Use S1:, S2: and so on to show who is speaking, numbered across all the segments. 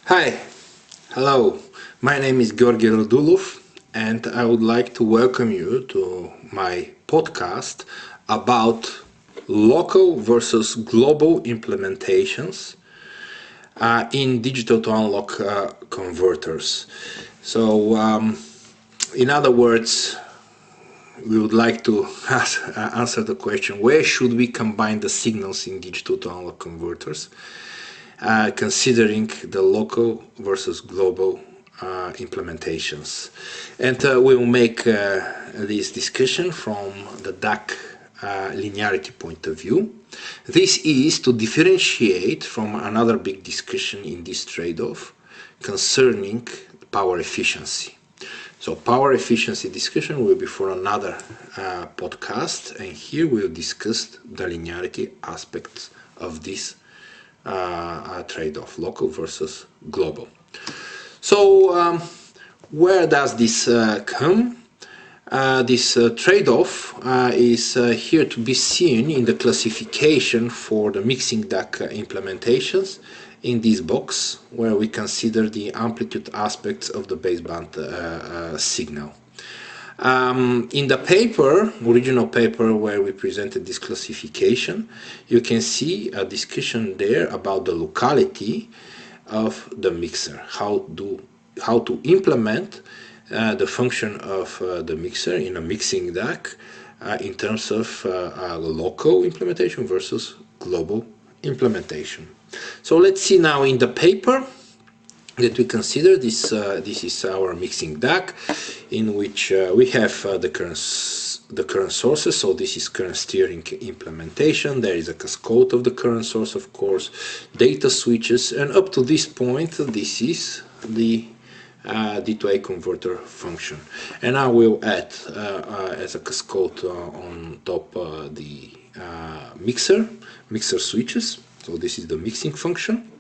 S1: Hi, hello, my name is Georgi Radulov and I would like to welcome you to my podcast about local versus global implementations in digital to analog converters. In other words, we would like to answer the question, where should we combine the signals in digital to analog converters? Considering the local versus global implementations. And we will make this discussion from the DAC linearity point of view. This is to differentiate from another big discussion in this trade-off concerning power efficiency. So power efficiency discussion will be for another podcast, and here we'll discuss the linearity aspects of this trade-off, local versus global. So where does this come? This trade-off is here to be seen in the classification for the Mixing-DAC implementations in this box, where we consider the amplitude aspects of the baseband signal. In the paper, original paper where we presented this classification, you can see a discussion there about the locality of the mixer, how to implement the function of the mixer in a Mixing-DAC in terms of local implementation versus global implementation. So let's see now in the paper that we consider this. This is our Mixing-DAC, in which we have the current sources. So this is current steering implementation. There is a cascade of the current source, of course, data switches, and up to this point, this is the D2A converter function. And I will add as a cascade on top the mixer switches. So this is the mixing function.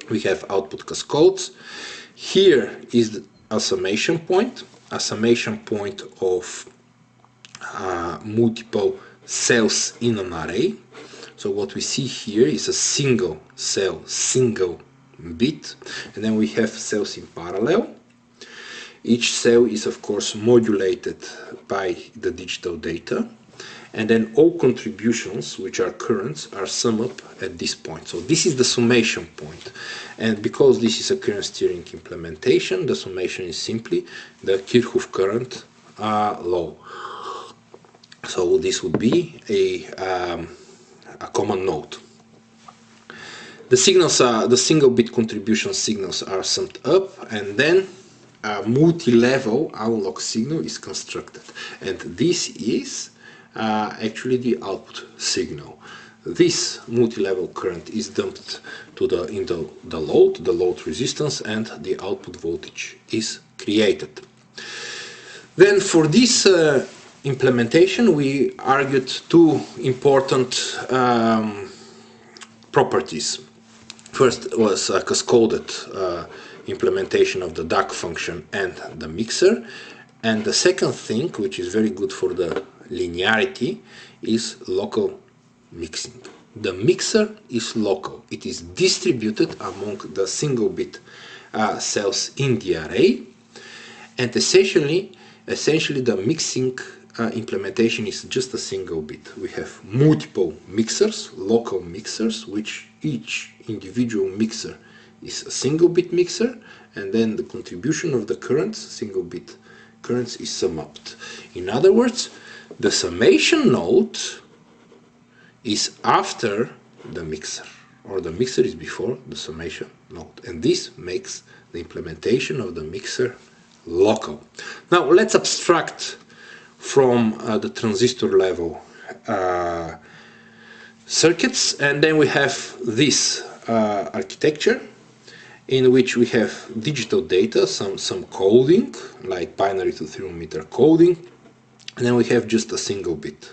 S1: We have output cascades. Here is a summation point of multiple cells in an array. So what we see here is a single cell, single bit, and then we have cells in parallel. Each cell is of course modulated by the digital data, and then all contributions, which are currents, are summed up at this point. So this is the summation point. And because this is a current steering implementation, the summation is simply the Kirchhoff current law. So this would be a common node. The signals the single bit contribution signals are summed up, and then a multi-level analog signal is constructed. And this is actually the output signal. This multi-level current is dumped to the load resistance, and the output voltage is created. Then for this implementation we argued two important properties. First was a cascaded implementation of the DAC function and the mixer, and the second thing, which is very good for the linearity, is local mixing. The mixer is local. It is distributed among the single bit cells in the array, and essentially the mixing implementation is just a single bit. We have multiple mixers, local mixers, which each individual mixer is a single bit mixer, and then the contribution of the currents, single bit currents, is summed up. In other words, the summation node is after the mixer, or the mixer is before the summation node, and this makes the implementation of the mixer local. Now let's abstract from the transistor level circuits, and then we have this architecture in which we have digital data, some coding, like binary to thermometer coding, and then we have just a single bit.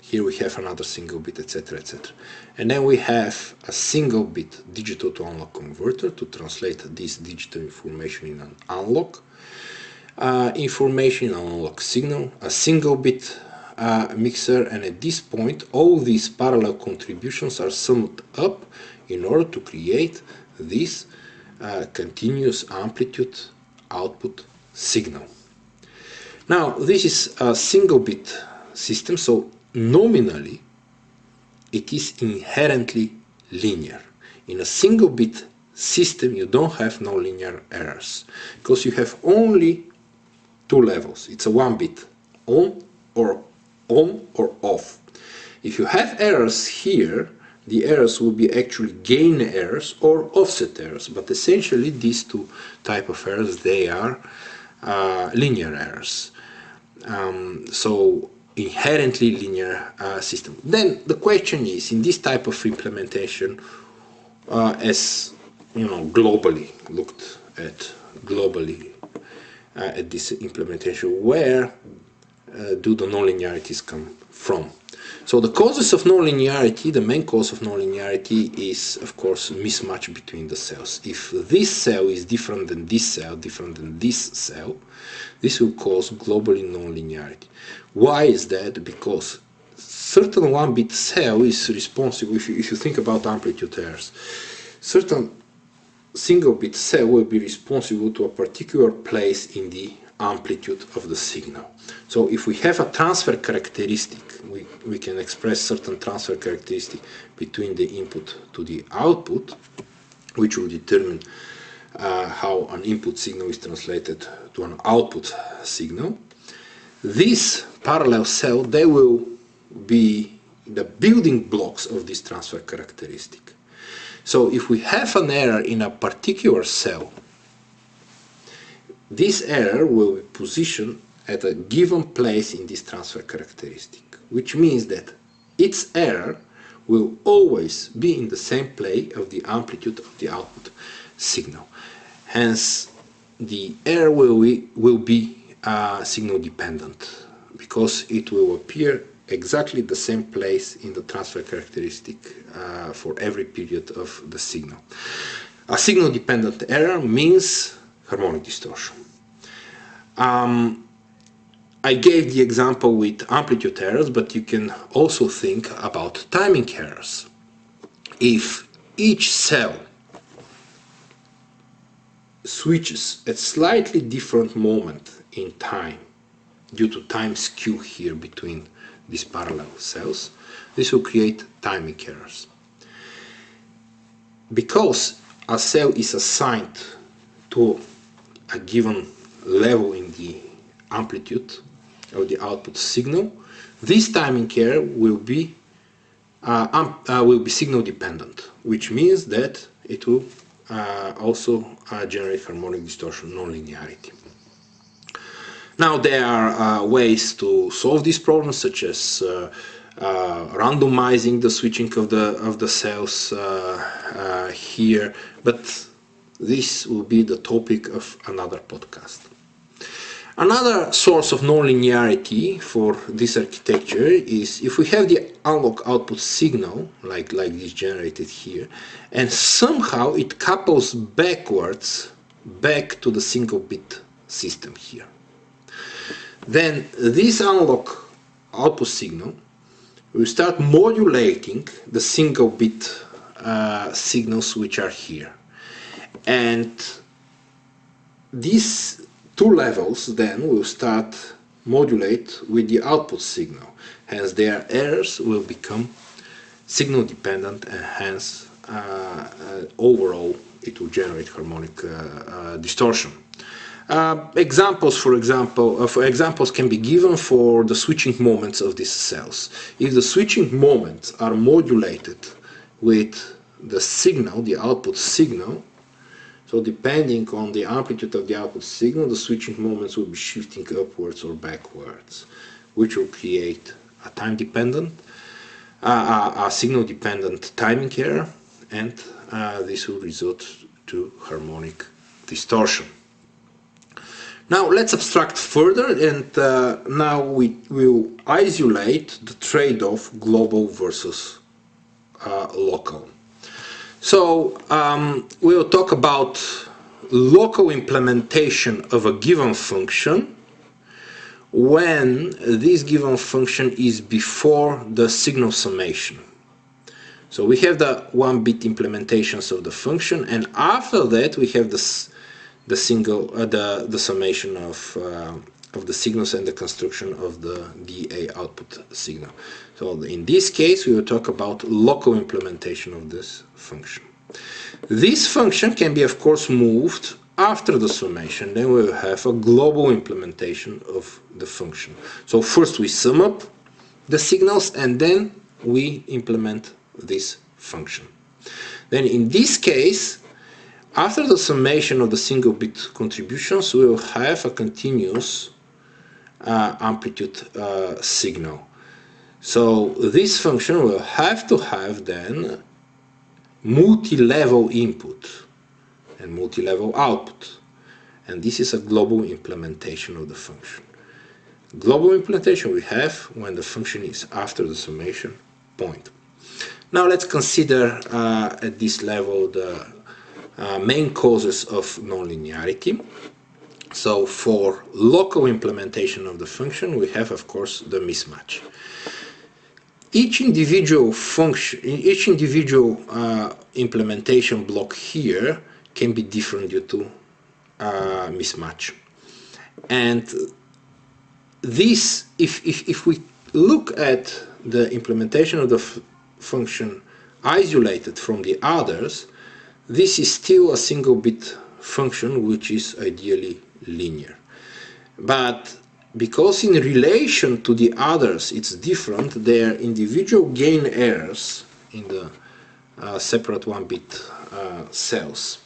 S1: Here we have another single bit, etc., etc. And then we have a single bit digital to analog converter to translate this digital information in an analog information, in an analog signal, a single bit mixer, and at this point all these parallel contributions are summed up in order to create this continuous amplitude output signal. Now this is a single bit system, so nominally it is inherently linear. In a single bit system you don't have nonlinear errors because you have only two levels. It's a one bit, on or off. If you have errors here, the errors will be actually gain errors or offset errors, but essentially these two type of errors, they are linear errors. So inherently linear system. Then the question is, in this type of implementation, as you know, globally looked at at this implementation, where do the nonlinearities come from? So the causes of nonlinearity, the main cause of nonlinearity is, of course, mismatch between the cells. If this cell is different than this cell, this will cause globally nonlinearity. Why is that? Because certain one-bit cell is responsible, if you think about amplitude errors, certain single-bit cell will be responsible to a particular place in the amplitude of the signal. So if we have a transfer characteristic, we can express certain transfer characteristic between the input to the output, which will determine how an input signal is translated to an output signal. This parallel cell, they will be the building blocks of this transfer characteristic. So if we have an error in a particular cell, this error will be positioned at a given place in this transfer characteristic, which means that its error will always be in the same place of the amplitude of the output signal. Hence, the error will be signal dependent, because it will appear exactly the same place in the transfer characteristic for every period of the signal. A signal dependent error means harmonic distortion. I gave the example with amplitude errors, but you can also think about timing errors. If each cell switches at slightly different moment in time, due to time skew here between these parallel cells, this will create timing errors. Because a cell is assigned to a given level in the amplitude of the output signal, this timing error will be signal dependent, which means that it will also generate harmonic distortion, nonlinearity. Now there are ways to solve these problems, such as randomizing the switching of the cells here, but this will be the topic of another podcast. Another source of nonlinearity for this architecture is if we have the analog output signal, like this generated here, and somehow it couples backwards back to the single bit system here. Then this analog output signal will start modulating the single bit signals which are here. And these two levels then will start modulate with the output signal. Hence their errors will become signal dependent, and hence overall it will generate harmonic distortion. Examples can be given for the switching moments of these cells. If the switching moments are modulated with the signal, the output signal, so depending on the amplitude of the output signal, the switching moments will be shifting upwards or backwards, which will create a time-dependent, a signal-dependent timing error, and this will result to harmonic distortion. Now let's abstract further, and now we will isolate the trade-off global versus local. So we'll talk about local implementation of a given function when this given function is before the signal summation. So we have the 1-bit implementations of the function, and after that we have the summation of the signals and the construction of the DA output signal. So in this case we will talk about local implementation of this function. This function can be of course moved after the summation. Then we will have a global implementation of the function. So first we sum up the signals and then we implement this function. Then in this case, after the summation of the single bit contributions, we will have a continuous amplitude signal. So this function will have to have then multi-level input and multi-level output. And this is a global implementation of the function. Global implementation we have when the function is after the summation point. Now let's consider at this level the main causes of non-linearity. So for local implementation of the function we have of course the mismatch. Each individual function, each individual implementation block here can be different due to mismatch. And this, if we look at the implementation of the function isolated from the others, this is still a single bit function which is ideally linear. But because in relation to the others it's different, their individual gain errors in the separate 1-bit cells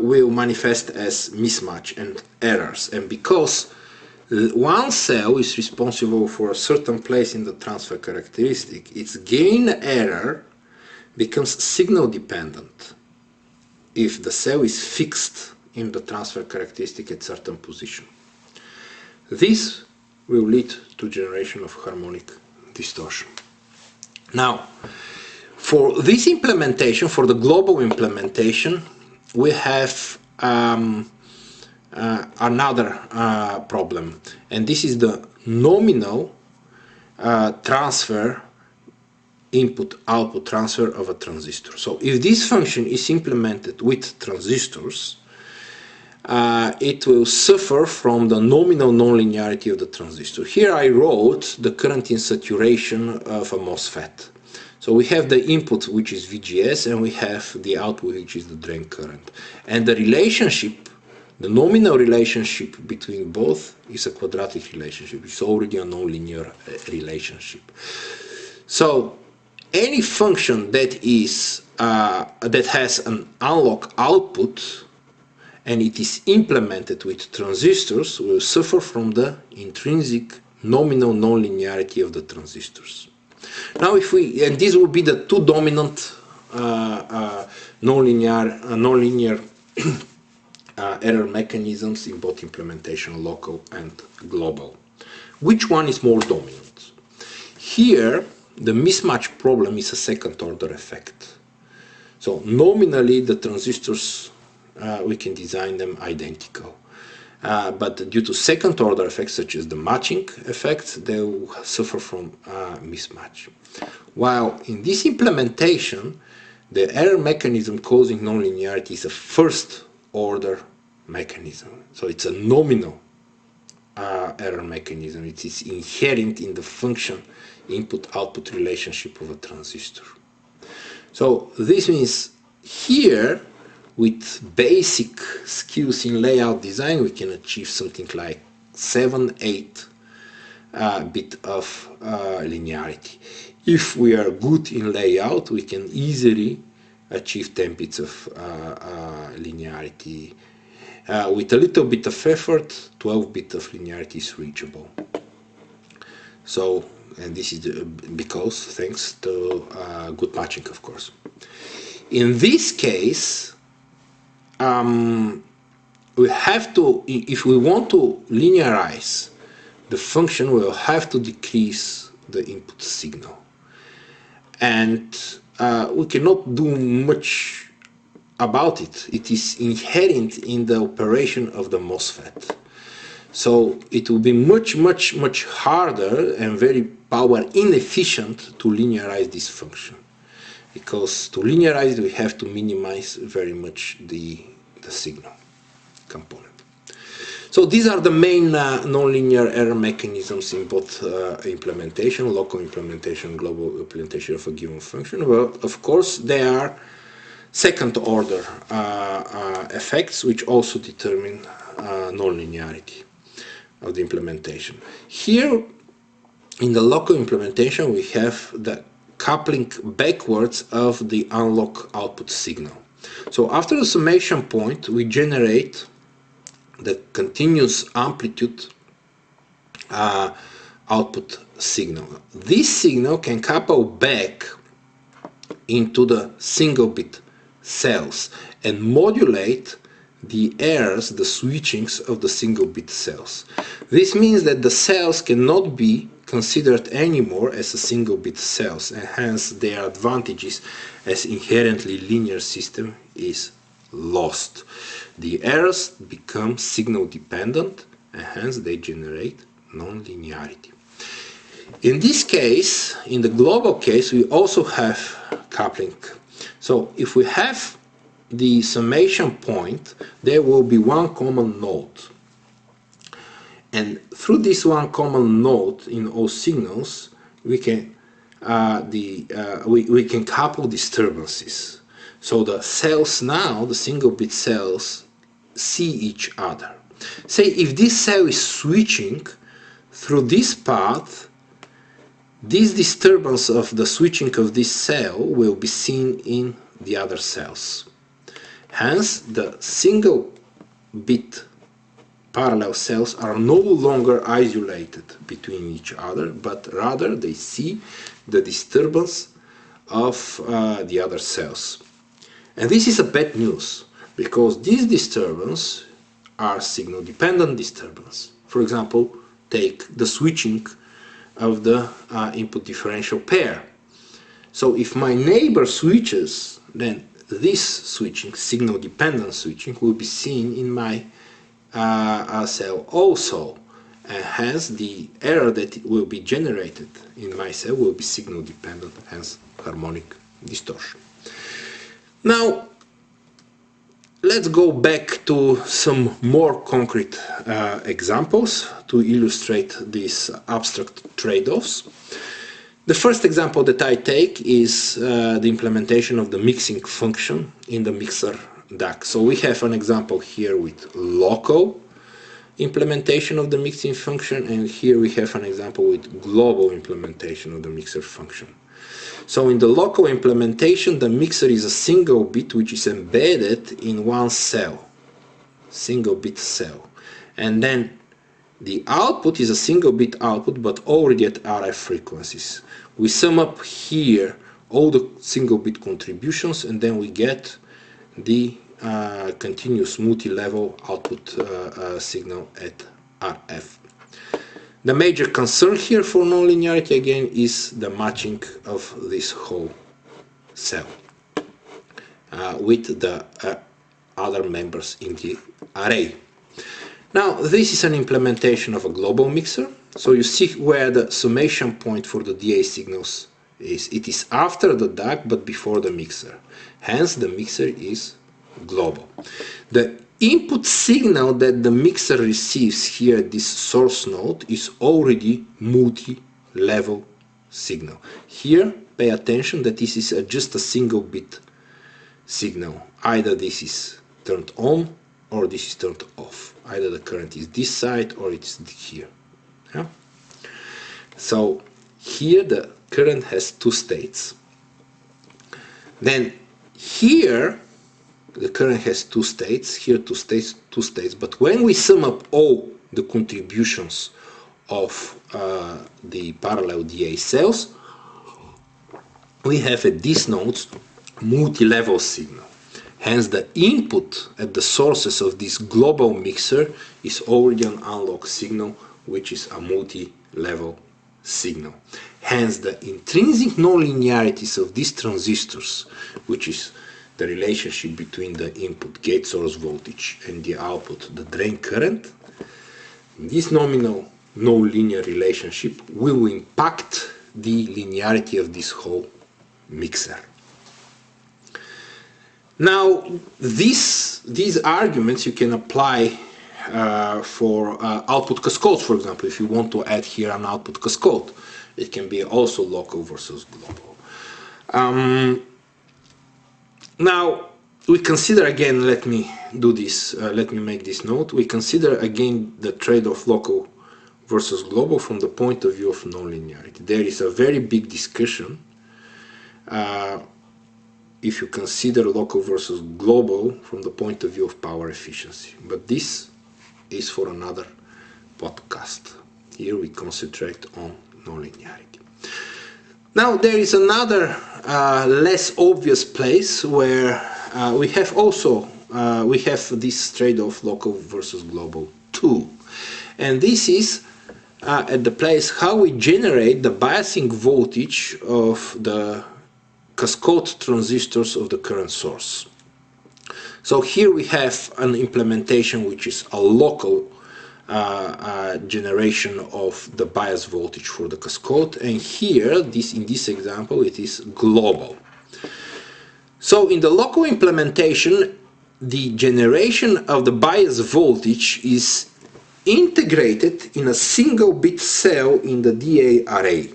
S1: will manifest as mismatch and errors. And because one cell is responsible for a certain place in the transfer characteristic, its gain error becomes signal dependent if the cell is fixed in the transfer characteristic at certain position. This will lead to generation of harmonic distortion. Now, for this implementation, for the global implementation, we have another problem, and this is the nominal transfer input-output transfer of a transistor. So if this function is implemented with transistors, it will suffer from the nominal non-linearity of the transistor. Here I wrote the current in saturation of a MOSFET. So we have the input, which is VGS, and we have the output, which is the drain current. And the relationship, the nominal relationship between both is a quadratic relationship. It's already a non-linear relationship. So any function that is that has an analog output and it is implemented with transistors will suffer from the intrinsic nominal non-linearity of the transistors. Now if we, and these will be the two dominant non-linear error mechanisms in both implementation, local and global. Which one is more dominant? Here the mismatch problem is a second order effect. So nominally the transistors we can design them identical. But due to second order effects such as the matching effects, they will suffer from mismatch. While in this implementation, the error mechanism causing nonlinearity is a first order mechanism. So it's a nominal error mechanism. It is inherent in the function input-output relationship of a transistor. So this means here, with basic skills in layout design, we can achieve something like 7-8 bit of linearity. If we are good in layout, we can easily achieve 10 bits of linearity. With a little bit of effort, 12 bits of linearity is reachable. So, and this is because thanks to good matching, of course. In this case, we have to, if we want to linearize the function, we will have to decrease the input signal. And we cannot do much about it. It is inherent in the operation of the MOSFET. So it will be much harder and very power inefficient to linearize this function, because to linearize we have to minimize very much the signal component. So these are the main nonlinear error mechanisms in both implementation, local implementation, global implementation of a given function. Well, of course, there are second order effects which also determine nonlinearity of the implementation. Here in the local implementation we have the coupling backwards of the unlock output signal. So after the summation point we generate the continuous amplitude output signal. This signal can couple back into the single bit cells and modulate the errors, the switchings of the single bit cells. This means that the cells cannot be considered anymore as a single bit cells, and hence their advantages as inherently linear system is lost. The errors become signal dependent, and hence they generate non-linearity. In this case, in the global case, we also have coupling. So if we have the summation point, there will be one common node. And through this one common node in all signals, we can we can couple disturbances. So the cells now, the single bit cells, see each other. Say if this cell is switching through this path, this disturbance of the switching of this cell will be seen in the other cells. Hence, the single bit parallel cells are no longer isolated between each other, but rather they see the disturbance of the other cells. And this is a bad news, because these disturbances are signal dependent disturbance. For example, take the switching of the input differential pair. So if my neighbor switches, then this switching, signal dependent switching, will be seen in my cell also, and hence the error that will be generated in my cell will be signal dependent, hence harmonic distortion. Now let's go back to some more concrete examples to illustrate these abstract trade-offs. The first example that I take is the implementation of the mixing function in the Mixer-DAC. So we have an example here with local implementation of the mixing function, and here we have an example with global implementation of the mixer function. So in the local implementation, the mixer is a single bit which is embedded in one cell, single bit cell, and then the output is a single bit output but already at RF frequencies. We sum up here all the single bit contributions, and then we get the continuous multi-level output signal at RF. The major concern here for nonlinearity again is the matching of this whole cell with the other members in the array. Now this is an implementation of a global mixer. So you see where the summation point for the DA signals is. It is after the DAC but before the mixer. Hence the mixer is global. The input signal that the mixer receives here at this source node is already multi-level signal. Here pay attention that this is just a single bit signal. Either this is turned on or this is turned off. Either the current is this side or it's here. Yeah? So here the current has two states. Then here the current has two states, here two states, but when we sum up all the contributions of the parallel DA cells, we have at these nodes multi-level signal. Hence the input at the sources of this global mixer is already an unlock signal, which is a multi-level signal. Hence the intrinsic nonlinearities of these transistors, which is the relationship between the input gate source voltage and the output, the drain current, This nominal non-linear relationship will impact the linearity of this whole mixer. Now, these arguments you can apply for output cascades, for example. If you want to add here an output cascade, it can be also local versus global. Now, we consider again, let me do this, let me make this note. We consider again the trade-off local versus global from the point of view of non-linearity. There is a very big discussion if you consider local versus global from the point of view of power efficiency. But this is for another podcast. Here we concentrate on non-linearity. Now there is another less obvious place where we have also this trade-off local versus global too. And this is at the place how we generate the biasing voltage of the cascade transistors of the current source. So here we have an implementation which is a local generation of the bias voltage for the cascade, and here in this example it is global. So in the local implementation, the generation of the bias voltage is integrated in a single bit cell in the DA array.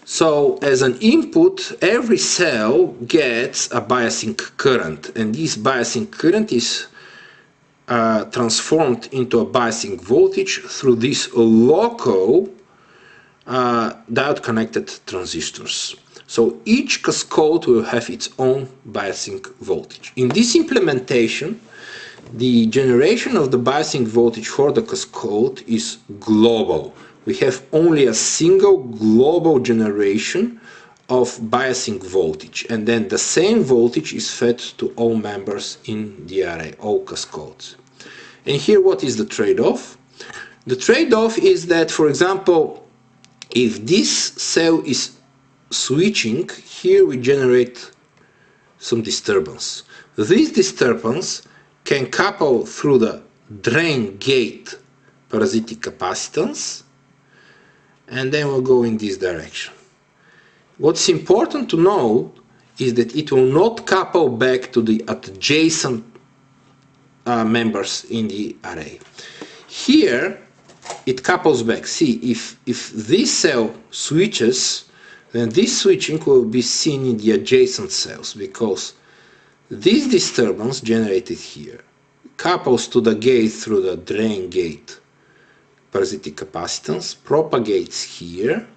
S1: So as an input, every cell gets a biasing current, and this biasing current is transformed into a biasing voltage through these local diode connected transistors. So each cascade will have its own biasing voltage. In this implementation, the generation of the biasing voltage for the cascade is global. We have only a single global generation of biasing voltage, and then the same voltage is fed to all members in the array, all cascades. And here what is the trade-off? The trade-off is that, for example, if this cell is switching, here we generate some disturbance. This disturbance can couple through the drain gate parasitic capacitance, and then we'll go in this direction. What's important to know is that it will not couple back to the adjacent members in the array. Here it couples back. See, if this cell switches, then this switching will be seen in the adjacent cells, because this disturbance generated here couples to the gate through the drain gate parasitic capacitance, propagates here,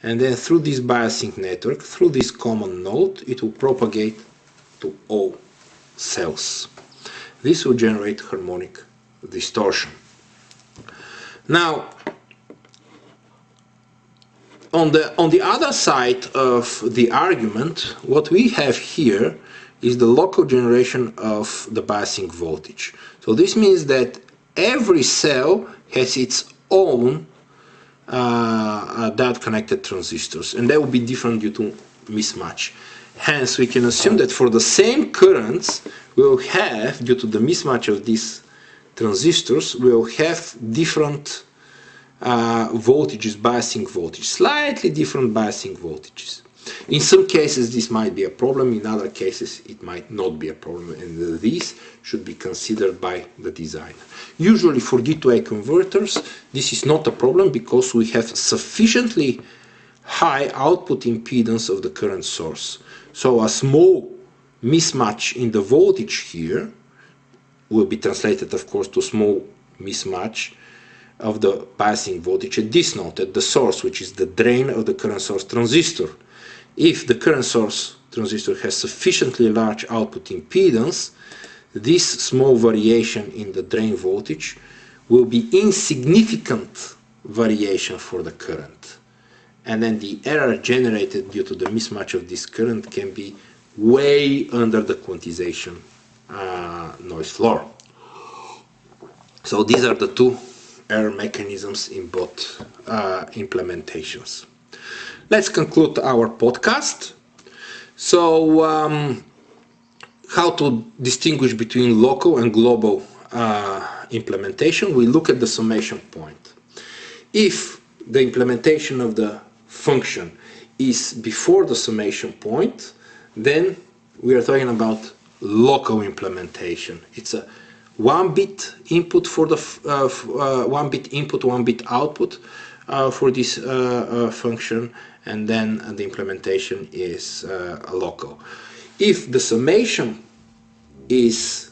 S1: and then through this biasing network, through this common node, it will propagate to all cells. This will generate harmonic distortion. Now, on the other side of the argument, what we have here is the local generation of the biasing voltage. So this means that every cell has its own diode connected transistors, and that will be different due to mismatch. Hence, we can assume that for the same currents, we will have, due to the mismatch of these transistors, we will have different voltages, biasing voltages, slightly different biasing voltages. In some cases this might be a problem, in other cases it might not be a problem, and these should be considered by the designer. Usually for D2A converters this is not a problem, because we have sufficiently high output impedance of the current source. So a small mismatch in the voltage here will be translated, of course, to small mismatch of the biasing voltage at this node, at the source, which is the drain of the current source transistor. If the current source transistor has sufficiently large output impedance, this small variation in the drain voltage will be insignificant variation for the current. And then the error generated due to the mismatch of this current can be way under the quantization noise floor. So these are the two error mechanisms in both implementations. Let's conclude our podcast. So how to distinguish between local and global implementation, we look at the summation point. If the implementation of the function is before the summation point, then we are talking about local implementation. It's a 1-bit input for the 1-bit input, 1-bit output for this function, and then the implementation is local. If the summation is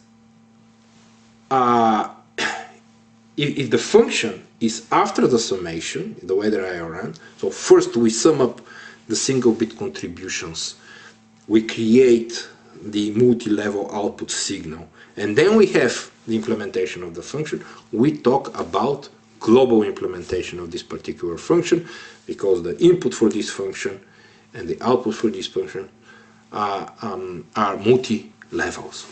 S1: if the function is after the summation, the way that I ran, so first we sum up the single bit contributions, we create the multi-level output signal, and then we have the implementation of the function, we talk about global implementation of this particular function, because the input for this function and the output for this function are multi-levels.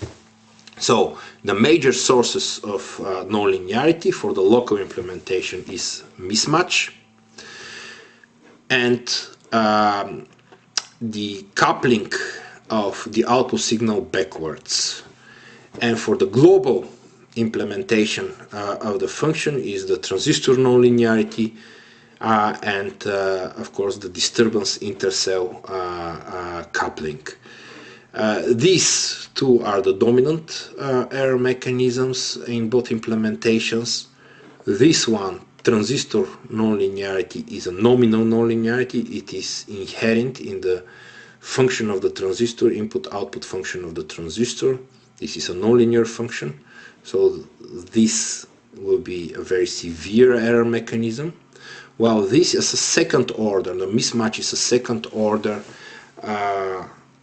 S1: So the major sources of non-linearity for the local implementation is mismatch and the coupling of the output signal backwards. And for the global implementation of the function is the transistor non-linearity and of course the disturbance intercell coupling. These two are the dominant error mechanisms in both implementations. This one, transistor non-linearity, is a nominal non-linearity. It is inherent in the function of the transistor, input-output function of the transistor. This is a nonlinear function, so this will be a very severe error mechanism. While this is a second order, the mismatch is a second order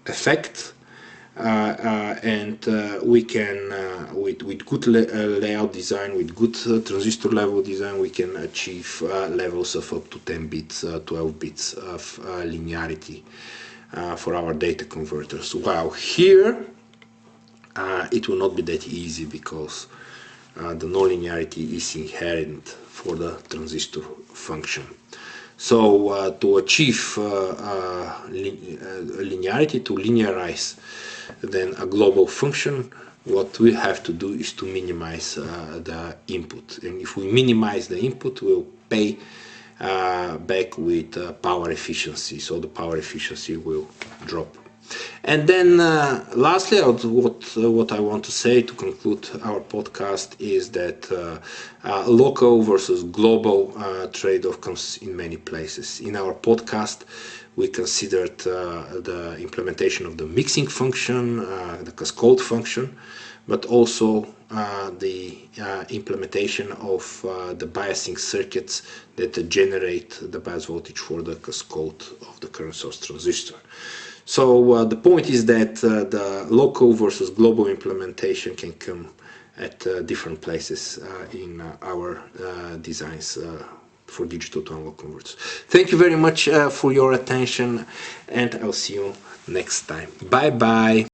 S1: effect, and we can, with good layout design, with good transistor level design, we can achieve levels of up to 10 bits, 12 bits of linearity for our data converters. While here, it will not be that easy because the nonlinearity is inherent for the transistor function. So to achieve linearity, to linearize then a global function, what we have to do is to minimize the input. And if we minimize the input, we'll pay back with power efficiency, so the power efficiency will drop. And then lastly, what I want to say to conclude our podcast is that local versus global trade-off comes in many places. In our podcast, we considered the implementation of the mixing function, the cascade function, but also the implementation of the biasing circuits that generate the bias voltage for the cascade of the current source transistor. So the point is that the local versus global implementation can come at different places in our designs for digital to analog converters. Thank you very much for your attention, and I'll see you next time. Bye bye.